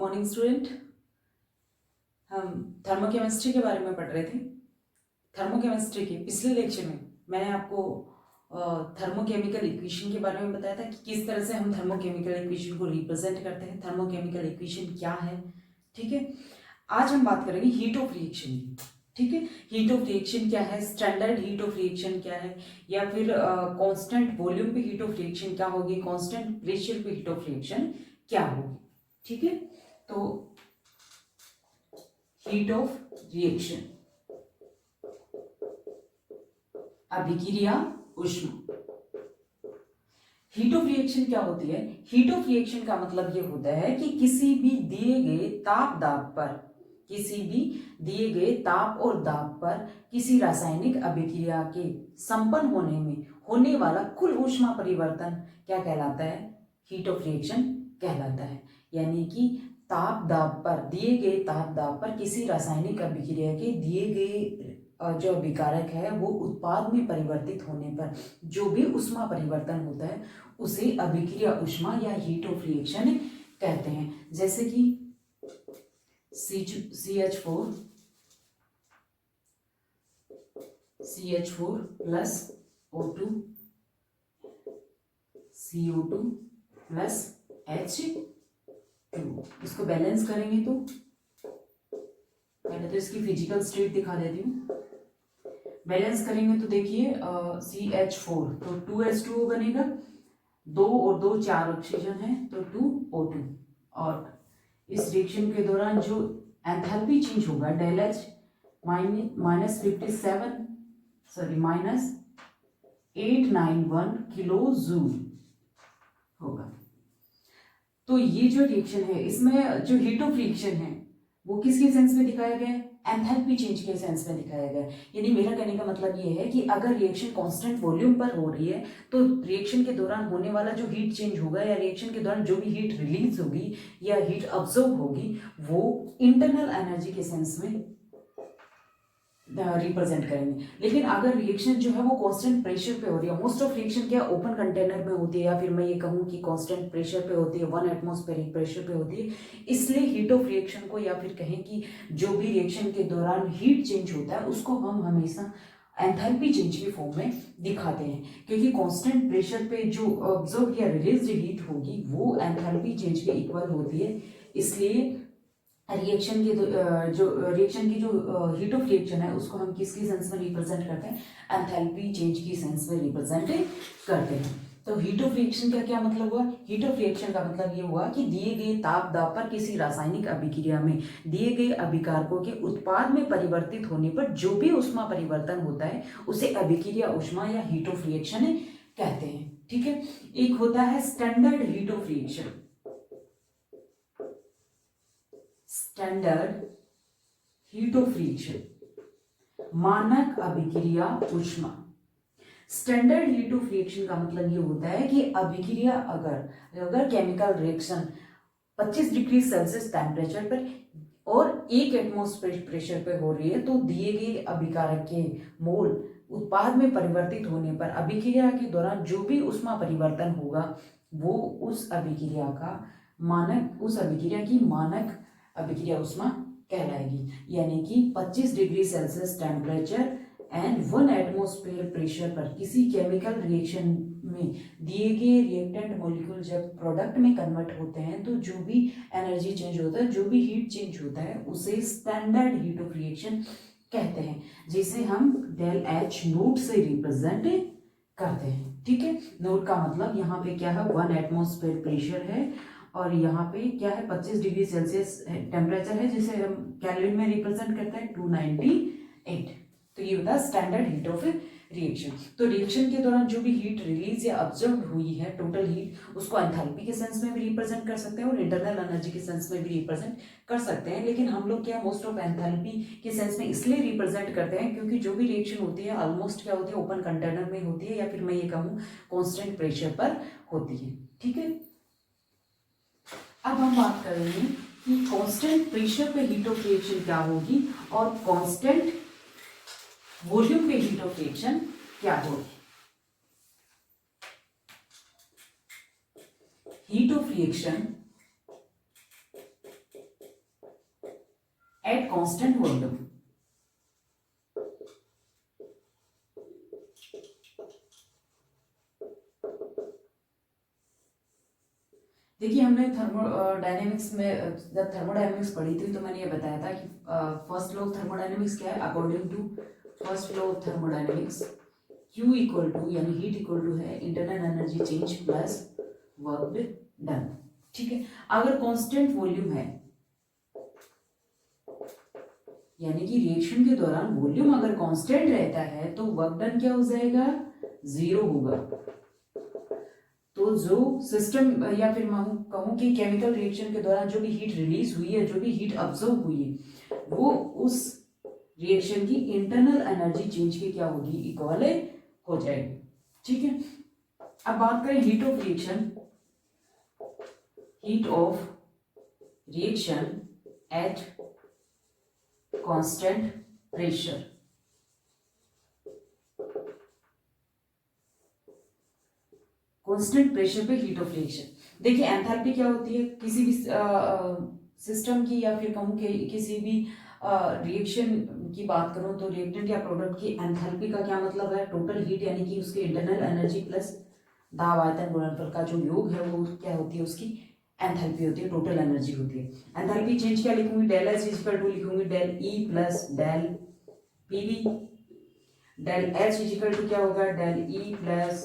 Morning student. हम thermochemistry के बारे में पढ़ रहे थे। थर्मोकेमिस्ट्री के पिछले लेक्चर में मैंने आपको थर्मोकेमिकल इक्वेशन के बारे में बताया था कि किस तरह से हम थर्मोकेमिकल इक्वेशन को रिप्रेजेंट करते हैं, थर्मोकेमिकल इक्वेशन क्या है। ठीक है, आज हम बात करेंगे हीट ऑफ रिएक्शन की। ठीक है, हीट ऑफ रिएक्शन क्या है, स्टैंडर्ड हीट ऑफ रिएक्शन क्या है, या फिर कांस्टेंट वॉल्यूम पे हीट ऑफ रिएक्शन क्या होगी, कांस्टेंट प्रेशर पे हीट ऑफ रिएक्शन क्या होगी। ठीक है, तो हीट ऑफ रिएक्शन, अभिक्रिया ऊष्मा। हीट ऑफ रिएक्शन क्या होती है? हीट ऑफ रिएक्शन का मतलब ये होता है कि किसी भी दिए गए ताप दाब पर, किसी भी दिए गए ताप और दाब पर किसी रासायनिक अभिक्रिया के संपन्न होने में होने वाला कुल ऊष्मा परिवर्तन क्या कहलाता है? हीट ऑफ रिएक्शन कहलाता है। यानी कि ताप दाब पर, दिए गए ताप दाब पर किसी रासायनिक अभिक्रिया के दिए गए जो अभिकारक है वो उत्पाद में परिवर्तित होने पर जो भी ऊष्मा परिवर्तन होता है उसे अभिक्रिया ऊष्मा या हीट ऑफ रिएक्शन कहते हैं। जैसे कि CH4 plus O2 CO2 plus H2। इसको बैलेंस करेंगे तो पहले तो इसकी फिजिकल स्टेट दिखा देती हूँ। बैलेंस करेंगे तो देखिए CH4 तो 2H2O बनेगा, 2 और 2 4 ऑक्सीजन है तो 2O2। और इस रिएक्शन के दौरान जो एंथैल्पी चेंज होगा del H minus 891 kilo joule होगा। तो ये जो रिएक्शन है इसमें जो हीट ऑफ रिएक्शन है वो किसके सेंस में दिखाया गया है? एंथैल्पी चेंज के सेंस में दिखाया गया है। यानी मेरा कहने का मतलब ये है कि अगर रिएक्शन कांस्टेंट वॉल्यूम पर हो रही है तो रिएक्शन के दौरान होने वाला जो हीट चेंज होगा या रिएक्शन के दौरान जो भी हीट रिलीज होगी या हीट अब्जॉर्ब होगी वो इंटरनल एनर्जी के सेंस में रिप्रेजेंट करेंगे। लेकिन अगर रिएक्शन जो है वो कांस्टेंट प्रेशर पे हो रही है, मोस्ट ऑफ रिएक्शन क्या ओपन कंटेनर में होती है या फिर मैं ये कहूँ कि कांस्टेंट प्रेशर पे होती है, 1 एटमॉस्फेरिक प्रेशर पे होती है, इसलिए हीट ऑफ रिएक्शन को या फिर कहें कि जो भी रिएक्शन के दौरान हीट चेंज होता है उसको हम हमेशा एंथैल्पी चेंज की फॉर्म में दिखाते हैं, क्योंकि कांस्टेंट प्रेशर पे जो ऑब्जर्व या रिलीज्ड हीट होगी वो एंथैल्पी चेंज के इक्वल होती है। इसलिए रिएक्शन की जो हीट ऑफ रिएक्शन है उसको हम किसकी सेंस में रिप्रेजेंट करते हैं? एंथैल्पी चेंज की सेंस में रिप्रेजेंट करते हैं। तो हीट ऑफ रिएक्शन का क्या मतलब हुआ? हीट ऑफ रिएक्शन का मतलब ये हुआ कि दिए गए ताप दाब पर किसी रासायनिक अभिक्रिया में दिए गए अभिकारकों के उत्पाद में परिवर्तित होने पर जो भी ऊष्मा परिवर्तन होता है उसे अभिक्रिया ऊष्मा या हीट ऑफ रिएक्शन कहते हैं। ठीक है, एक होता है standard heat of reaction, standard heat of reaction, मानक अभिक्रिया ऊष्मा। स्टैंडर्ड हीट ऑफ रिएक्शन का मतलब ये होता है कि अभिक्रिया अगर chemical reaction 25 degree Celsius temperature पर और 1 एटमॉस्फेरिक प्रेशर पर हो रही है तो दिए गए अभिकारक के मोल उत्पाद में परिवर्तित होने पर अभिक्रिया के दौरान जो भी ऊष्मा परिवर्तन होगा वो उस अभिक्रिया की मानक अभिक्रिया ऊष्मा कहलाएगी। यानी कि 25 degree Celsius temperature and 1 atmosphere pressure पर किसी केमिकल रिएक्शन में दिए गए रिएक्टेंट मॉलिक्यूल जब प्रोडक्ट में कन्वर्ट होते हैं तो जो भी एनर्जी चेंज होता है, जो भी हीट चेंज होता है उसे स्टैंडर्ड हीट ऑफ रिएक्शन कहते हैं, जिसे हम डेल H नोट से रिप्रेजेंट करते हैं। ठीक है, नोट का मतलब यहाँ पे क्या है? 1 एटमॉस्फेयर प्रेशर है और यहाँ पे क्या है? 25 डिग्री सेल्सियस टेम्परेचर है जिसे हम केल्विन में रिप्रेजेंट करते हैं 298। तो ये होता है स्टैंडर्ड हीट ऑफ रिएक्शन। तो रिएक्शन के दौरान जो भी हीट रिलीज या ऑब्जर्व हुई है टोटल हीट उसको एंथैल्पी के सेंस में भी रिप्रेजेंट कर सकते हैं और इंटरनल एनर्जी के सेंस में भी रिप्रेजेंट कर सकते हैं। लेकिन हम लोग क्या मोस्ट ऑफ एंथैल्पी के सेंस में इसलिए रिप्रेजेंट करते हैं क्योंकि जो भी रिएक्शन होती है ऑलमोस्ट क्या होती है? ओपन कंटेनर में होती है या फिर मैं ये कहूँ कॉन्स्टेंट प्रेशर पर होती है। ठीक है, अब हम बात करेंगे कि कांस्टेंट प्रेशर पे हीट ऑफ रिएक्शन क्या होगी और कांस्टेंट वॉल्यूम पे हीट ऑफ रिएक्शन क्या होगी। Heat of reaction at constant volume. देखिए हमने थर्मोडायनेमिक्स में जब थर्मोडायनेमिक्स पढ़ी थी तो मैंने ये बताया था कि फर्स्ट लॉ ऑफ थर्मोडायनेमिक्स क्या है। According to first law of thermodynamics Q equal to यानी हीट इक्वल टू है internal energy change plus work done. ठीक है, अगर कांस्टेंट वॉल्यूम है यानी कि रिएक्शन के दौरान वॉल्यूम अगर कांस्टेंट रहता है तो वर्क डन क्या हो जाएगा, जीरो होगा। तो जो सिस्टम या फिर मैं कहूं कि केमिकल रिएक्शन के दौरान जो भी हीट रिलीज हुई है, जो भी हीट ऑब्जर्व हुई है, वो उस रिएक्शन की इंटरनल एनर्जी चेंज की क्या होगी, इक्वल हो जाएगी। ठीक है, अब बात करें heat of reaction. Heat of reaction at constant pressure. Constant pressure पे हीट ऑफ रिएक्शन। देखिए एंथैल्पी क्या होती है किसी भी सिस्टम की या फिर कहूं कि किसी भी रिएक्शन की बात करूं तो रिएक्टेंट या प्रोडक्ट की एंथैल्पी का क्या मतलब है, टोटल हीट यानी कि उसके इंटरनल एनर्जी प्लस दाब आयतन गुणनफल का जो योग है वो क्या होती है, उसकी एंथैल्पी होती है, टोटल एनर्जी होती है। एंथैल्पी चेंज क्या लिखूंगी, डेल एच इक्वल टू लिखूंगी del E plus del PV. Del H equal to क्या होगा, del E plus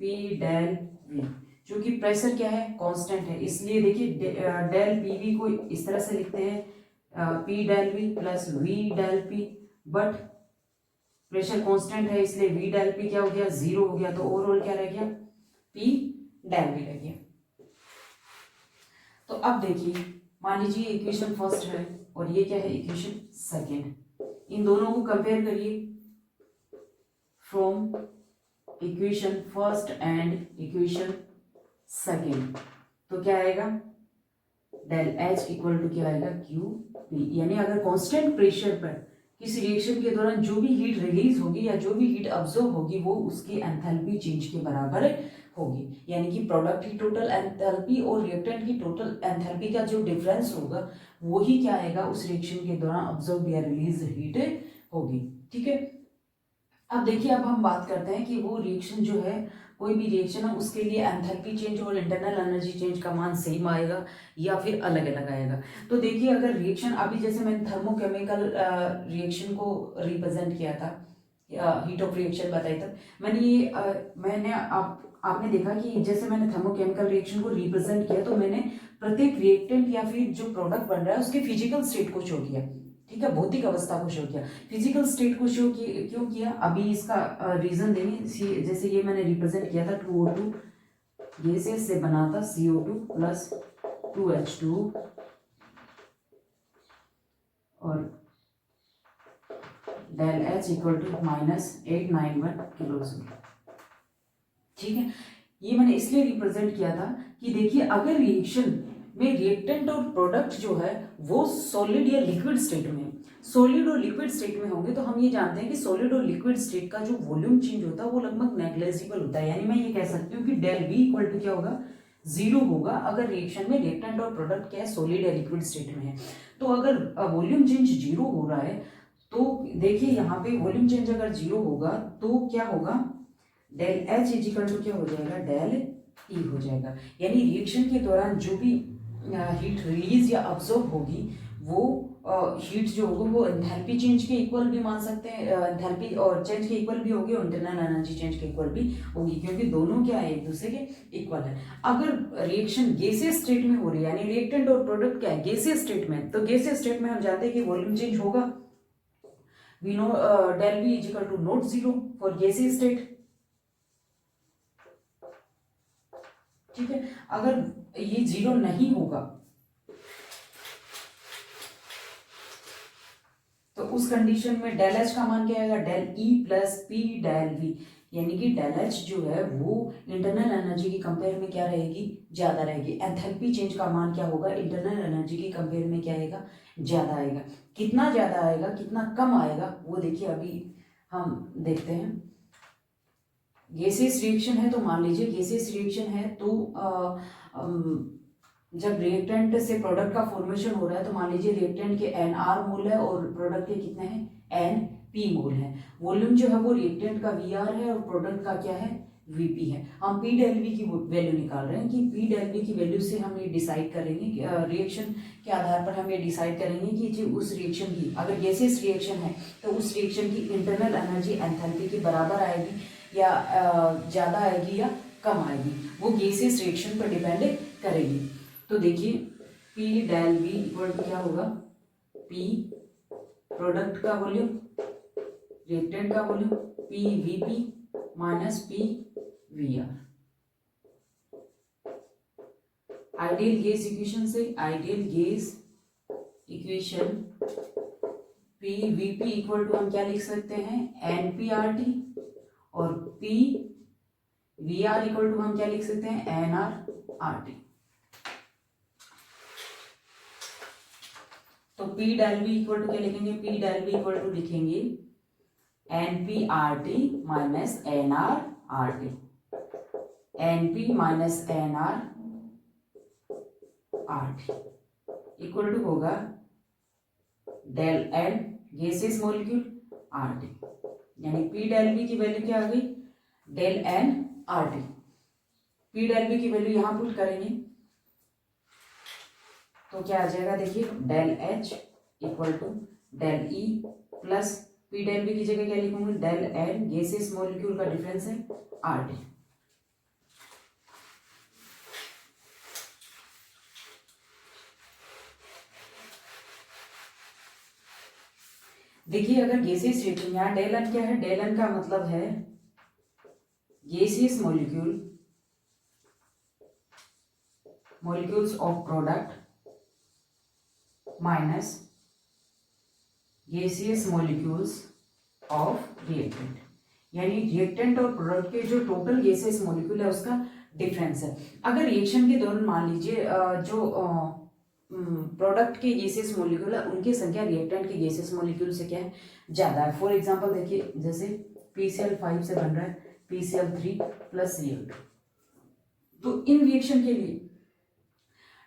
P del V. जो कि प्रेशर क्या है, कांस्टेंट है, इसलिए देखिए डेल पी वी को इस तरह से लिखते हैं P del V plus V del P, but pressure constant है इसलिए वी डेल पी क्या हो गया, जीरो हो गया। तो ओवरऑल क्या रह गया, पी डेल वी रह गया। तो अब देखिए मान लीजिए इक्वेशन फर्स्ट है और ये क्या है, इक्वेशन सेकेंड। इन दोनों को कंपेयर करिए from equation first and equation second. तो क्या आएगा, डेल एच इक्वल टू क्या आएगा, क्यू पी। यानी अगर कांस्टेंट प्रेशर पर किसी रिएक्शन के दौरान जो भी हीट रिलीज होगी या जो भी हीट ऑब्जर्व होगी वो उसकी एंथैल्पी चेंज के बराबर होगी। यानी कि प्रोडक्ट की टोटल एंथैल्पी और रिएक्टेंट की टोटल एंथैल्पी का जो डिफरेंस होगा वो ही क्या आएगा, उस रिएक्शन के दौरान ऑब्जर्व या रिलीज हीट होगी। ठीक है, अब देखिए अब हम बात करते हैं कि वो रिएक्शन जो है, कोई भी रिएक्शन है उसके लिए एंथैल्पी चेंज और इंटरनल एनर्जी चेंज का मान सेम आएगा या फिर अलग अलग आएगा। तो देखिए अगर रिएक्शन अभी जैसे मैंने थर्मोकेमिकल रिएक्शन को रिप्रेजेंट किया था, हीट ऑफ रिएक्शन बताई था मैंने आपने देखा कि जैसे मैंने थर्मोकेमिकल रिएक्शन को रिप्रेजेंट किया तो मैंने प्रत्येक रिएक्टेंट या फिर जो प्रोडक्ट बन रहा है उसके फिजिकल स्टेट को शो किया। ठीक है, भौतिक अवस्था को शो किया, फिजिकल स्टेट को शो क्यों किया, अभी इसका रीजन देंगे। जैसे ये मैंने रिप्रेजेंट किया था 2O2 गैसेस से बना था CO2 प्लस 2H2 और del H equal to -891 kilojoule. ठीक है, ये मैंने इसलिए रिप्रेजेंट किया था कि देखिए अगर रिएक्शन में रिएक्टेंट और प्रोडक्ट जो है वो सॉलिड या लिक्विड स्टेट में, सॉलिड और लिक्विड स्टेट में होंगे तो हम ये जानते हैं कि सॉलिड और लिक्विड स्टेट का जो वॉल्यूम चेंज होता है वो लगभग नेग्लिजिबल होता है। यानी मैं ये कह सकती हूँ कि डेल वी इक्वल टू क्या होगा, जीरो होगा अगर रिएक्शन में रिएक्टेंट और प्रोडक्ट क्या है, सॉलिड या लिक्विड स्टेट में है। तो अगर वॉल्यूम चेंज जीरो हो रहा है तो देखिए यहाँ पे वॉल्यूम चेंज अगर जीरो होगा तो क्या होगा, डेल एच इजिकल टू क्या हो जाएगा, डेल ई हो जाएगा। यानी रिएक्शन के दौरान जो भी हीट रिलीज या अब्सॉर्ब होगी वो हीट जो होगा वो एंथैल्पी चेंज के इक्वल भी मान सकते हैं, एंथैल्पी और चेंज के इक्वल भी होगी और इंटरनल एनर्जी चेंज के इक्वल भी होगी, क्योंकि दोनों क्या है, एक दूसरे के इक्वल है। अगर रिएक्शन गैसियस स्टेट में हो रही है यानी रिएक्टेंट और प्रोडक्ट क्या है, गैसियस स्टेट में, तो गैसियस स्टेट में हम जानते हैं कि वॉल्यूम चेंज होगा। We know del V equal to not zero for gaseous state. ठीक है, अगर ये जीरो नहीं होगा तो उस कंडीशन में डेल एच का मान क्या आएगा, del E plus P del V. यानी कि डेल एच जो है वो इंटरनल एनर्जी की कंपेयर में क्या रहेगी, ज्यादा रहेगी। एंथैल्पी चेंज का मान क्या होगा, इंटरनल एनर्जी की कंपेयर में क्या आएगा, ज्यादा आएगा। कितना ज्यादा आएगा कितना कम आएगा वो देखिए अभी हम देखते हैं। गैसियस रिएक्शन है तो मान लीजिए गैसियस रिएक्शन है तो जब रिएक्टेंट से प्रोडक्ट का फॉर्मेशन हो रहा है तो मान लीजिए रिएक्टेंट के NR मोल है और प्रोडक्ट के कितने हैं NP मोल है। वॉल्यूम जो है वो रिएक्टेंट का VR है और प्रोडक्ट का क्या है VP है। हम P डेल V की वैल्यू निकाल रहे हैं कि P डेल V की वैल्यू से हम ये डिसाइड करेंगे रिएक्शन के आधार पर हम ये डिसाइड करेंगे कि जो उस रिएक्शन की अगर गैसियस रिएक्शन है तो उस रिएक्शन की इंटरनल एनर्जी एंथैल्पी के बराबर आएगी या ज़्यादा आएगी या कम आएगी, वो गैसियस रिएक्शन पर डिपेंड करेगी। तो देखिए P del V equal to क्या होगा, P प्रोडक्ट का वॉल्यूम रिएक्टेंट का volume P VP minus P VR। Ideal gas equation से ideal gas equation P VP equal to हम क्या लिख सकते हैं NPRT और P VR इक्वल टू हम क्या लिख सकते हैं NRRT। तो P del V equal to क्या लिखेंगे, P del V equal to लिखेंगे NPRT minus NRRT, NP minus NRRT equal to होगा del N gaseous molecule RT, यानी P डेल V की वैल्यू क्या आ गई del N RT। P del V की वैल्यू यहां पुट करेंगे तो क्या आ जाएगा, देखिए del H equal to del E plus P del V की जगह क्या लिखूंगी डेल N गैसियस मॉलिक्यूल का डिफरेंस है RT। देखिए अगर गैसियस रिएक्शन यहाँ डेल N क्या है, डेल N का मतलब है gaseous molecules of product minus gaseous molecules of reactant, यानी रिएक्टेंट और प्रोडक्ट के जो टोटल गैसियस मॉलिक्यूल है उसका डिफरेंस है। अगर रिएक्शन के दौरान मान लीजिए जो प्रोडक्ट के गैसियस मॉलिक्यूल है उनकी संख्या रिएक्टेंट के गैसियस मॉलिक्यूल से क्या है ज्यादा है। फॉर एग्जांपल देखिए जैसे PCl5 से बन रहा है PCl3 प्लस Cl2, तो इन रिएक्शन के लिए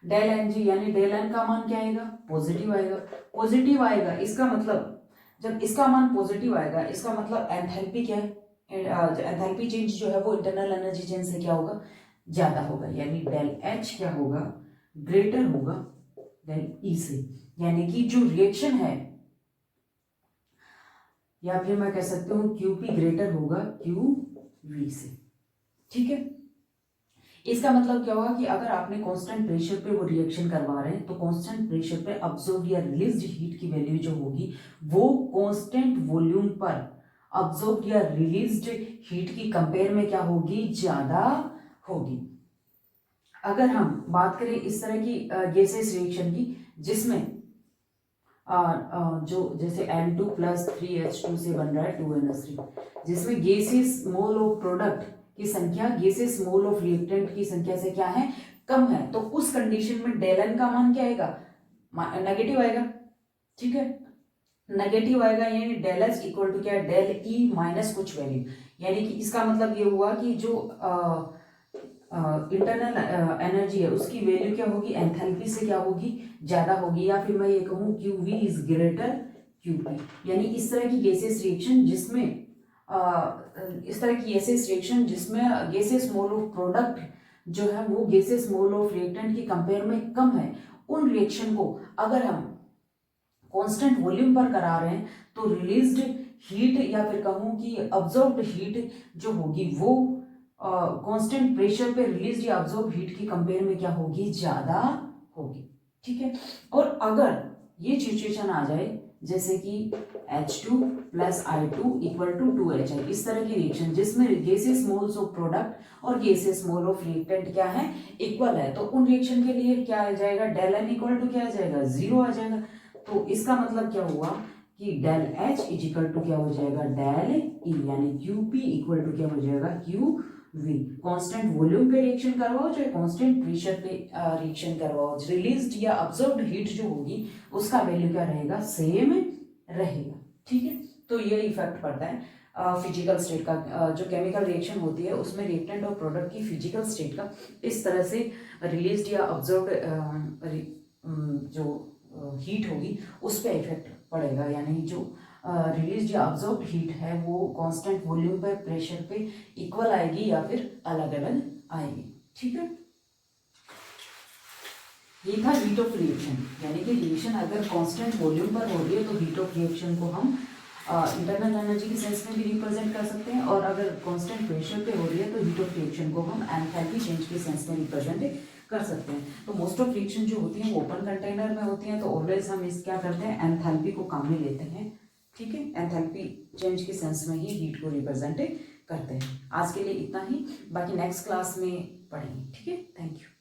डेल Ng यानी डेल N का मान क्या आएगा पॉजिटिव आएगा। पॉजिटिव आएगा इसका मतलब जब इसका मान पॉजिटिव आएगा इसका मतलब एंथैल्पी क्या है, एंथैल्पी चेंज जो है वो इंटरनल एनर्जी चेंज से क्या होगा ज्यादा होगा, यानी डेल H क्या होगा ग्रेटर होगा डेल E से, यानी कि जो रिएक्शन है या फिर मैं कह सकता हूं QP ग्रेटर होगा QV से। ठीक है, इसका मतलब क्या होगा कि अगर आपने कांस्टेंट प्रेशर पे वो रिएक्शन करवा रहे हैं तो कांस्टेंट प्रेशर पे अब्सॉर्ब या रिलीज्ड हीट की वैल्यू जो होगी वो कांस्टेंट वॉल्यूम पर अब्सॉर्ब या रिलीज्ड हीट की कंपेयर में क्या होगी ज्यादा होगी। अगर हम बात करें इस तरह की गैसेस रिएक्शन की जिसमें जो जैसे N2 प्लस 3H2 से बन रहा है 2NH3, जिसमें गैसेस मोल ऑफ प्रोडक्ट की संख्या गैसेस मोल ऑफ रिएक्टेंट की संख्या से क्या है कम है, तो उस कंडीशन में डेल N का मान क्या आएगा नेगेटिव आएगा। ठीक है, नेगेटिव आएगा यानी डेल H इक्वल टू क्या डेल E माइनस कुछ वैल्यू, यानी कि इसका मतलब ये हुआ कि जो इंटरनल एनर्जी है उसकी वैल्यू क्या होगी एंथैल्पी से क्या होगी ज्यादा होगी, या फिर मैं ये कहूँ QV इज ग्रेटर QP। यानी इस तरह की गैसेस रिएक्शन जिसमें गैसेस मोल ऑफ प्रोडक्ट जो है वो गैसेस मोल ऑफ रिएक्टेंट की कंपेयर में कम है, उन रिएक्शन को अगर हम कांस्टेंट वॉल्यूम पर करा रहे हैं तो रिलीज्ड हीट या फिर कहूँ कि अब्जॉर्ब्ड हीट जो होगी वो कांस्टेंट प्रेशर पे रिलीज या अब्सॉर्ब हीट की कंपेयर में क्या होगी ज्यादा होगी। ठीक है, और अगर ये सिचुएशन आ जाए जैसे कि H2 plus I2 equal to 2HI, इस तरह की रिएक्शन जिसमें गैसेस मोल्स ऑफ प्रोडक्ट और गैसेस मोल ऑफ रिएक्टेंट क्या है इक्वल है, तो उन रिएक्शन के लिए क्या आ जाएगा डेल N इक्वल टू क्या आ जाएगा 0 आ जाएगा। तो इसका मतलब क्या हुआ कि डेल H इक्वल टू क्या हो जाएगा डेल E, यानी QP इक्वल टू क्या हो जाएगा QV। कांस्टेंट वॉल्यूम पे रिएक्शन करवाओ चाहे कांस्टेंट प्रेशर पे रिएक्शन करवाओ, रिलीज्ड या अब्सॉर्ब्ड हीट जो होगी उसका वैल्यू क्या रहेगा सेम रहेगा। ठीक है, तो ये इफेक्ट पड़ता है फिजिकल स्टेट का, जो केमिकल रिएक्शन होती है उसमें रिएक्टेंट और प्रोडक्ट की फिजिकल स्टेट का इस तरह से रिलीज या ऑब्जर्व्ड जो हीट होगी उस पर इफेक्ट पड़ेगा, यानी जो रिलीज या ऑब्जर्व्ड हीट है वो कांस्टेंट वॉल्यूम पे प्रेशर पे इक्वल आएगी या फिर अलग अलग आएगी। ठीक है, ये था हीट ऑफ रिएक्शन, यानी कि रिएक्शन अगर कांस्टेंट वॉल्यूम पर हो रही है तो हीट ऑफ रिएक्शन को हम इंटरनल एनर्जी के सेंस में भी रिप्रेजेंट कर सकते हैं, और अगर कांस्टेंट प्रेशर पे हो रही है तो हीट ऑफ रिएक्शन को हम एंथैल्पी चेंज के सेंस में रिप्रेजेंट कर सकते हैं। तो मोस्ट ऑफ रिएक्शन जो होती है वो ओपन कंटेनर में होती हैं, तो ऑलवेज हम इस क्या करते हैं, एंथैल्पी को काम में लेते हैं। ठीक है, एंथैल्पी चेंज के सेंस में ही हीट को रिप्रेजेंट करते हैं। आज के लिए इतना ही, बाकी नेक्स्ट क्लास में पढ़ेंगे। ठीक है, थैंक यू।